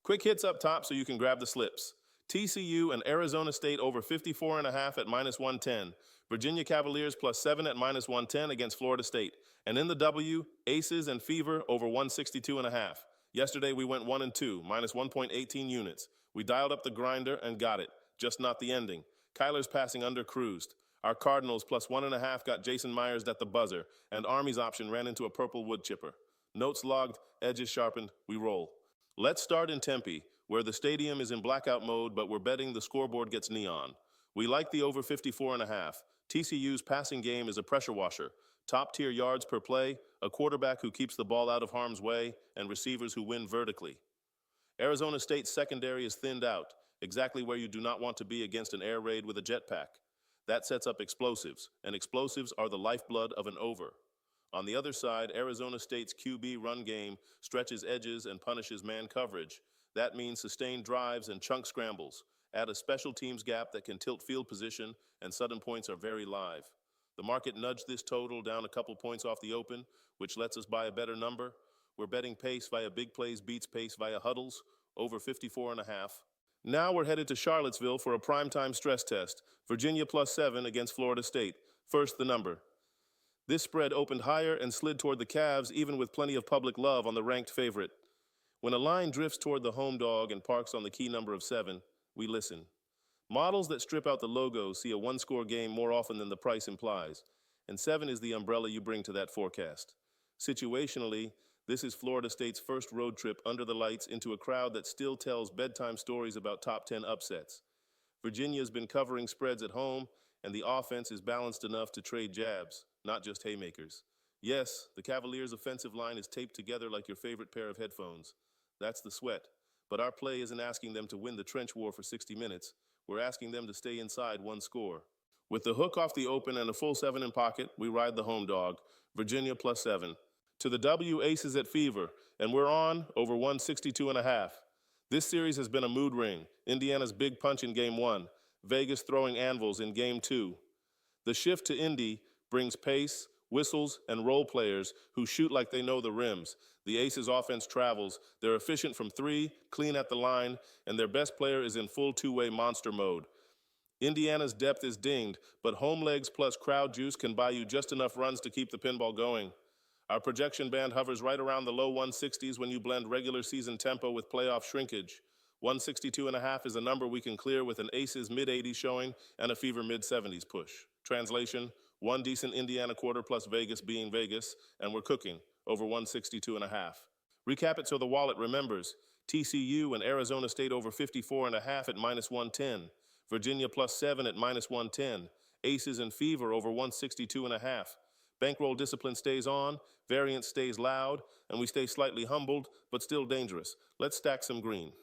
Quick hits up top so you can grab the slips. TCU and Arizona State over 54.5 at -110. Virginia Cavaliers +7 at -110 against Florida State. And in the W, Aces and Fever over 162.5. Yesterday we went 1 and 2, -1.18 units. We dialed up the grinder and got it, just not the ending. Kyler's passing under cruised. Our Cardinals +1.5 got Jason Myers at the buzzer, and Army's option ran into a purple wood chipper. Notes logged, edges sharpened, we roll. Let's start in Tempe, where the stadium is in blackout mode, but we're betting the scoreboard gets neon. We like the over 54.5. TCU's passing game is a pressure washer. Top-tier yards per play, a quarterback who keeps the ball out of harm's way, and receivers who win vertically. Arizona State's secondary is thinned out, exactly where you do not want to be against an air raid with a jetpack. That sets up explosives, and explosives are the lifeblood of an over. On the other side, Arizona State's QB run game stretches edges and punishes man coverage. That means sustained drives and chunk scrambles. Add a special teams gap that can tilt field position, and sudden points are very live. The market nudged this total down a couple points off the open, which lets us buy a better number. We're betting pace via big plays beats pace via huddles, over 54.5. Now we're headed to Charlottesville for a primetime stress test. Virginia +7 against Florida State. First, the number. This spread opened higher and slid toward the Cavs, even with plenty of public love on the ranked favorite. When a line drifts toward the home dog and parks on the key number of 7, we listen. Models that strip out the logos see a one-score game more often than the price implies, and 7 is the umbrella you bring to that forecast. Situationally, this is Florida State's first road trip under the lights into a crowd that still tells bedtime stories about top 10 upsets. Virginia's been covering spreads at home, and the offense is balanced enough to trade jabs, not just haymakers. Yes, the Cavaliers' offensive line is taped together like your favorite pair of headphones. That's the sweat. But our play isn't asking them to win the trench war for 60 minutes. We're asking them to stay inside one score. With the hook off the open and a full 7 in pocket, we ride the home dog, Virginia +7. To the W, Aces at Fever, and we're on over 162.5. This series has been a mood ring. Indiana's big punch in Game 1. Vegas throwing anvils in Game 2. The shift to Indy brings pace, whistles, and role players who shoot like they know the rims. The Aces offense travels. They're efficient from 3, clean at the line, and their best player is in full two-way monster mode. Indiana's depth is dinged, but home legs plus crowd juice can buy you just enough runs to keep the pinball going. Our projection band hovers right around the low 160s when you blend regular season tempo with playoff shrinkage. 162.5 is a number we can clear with an Aces mid-80s showing and a Fever mid-70s push. Translation, one decent Indiana quarter plus Vegas being Vegas, and we're cooking, over 162.5. Recap it so the wallet remembers. TCU and Arizona State over 54.5 at -110. Virginia +7 at -110. Aces and Fever over 162.5. Bankroll discipline stays on, variance stays loud, and we stay slightly humbled, but still dangerous. Let's stack some green.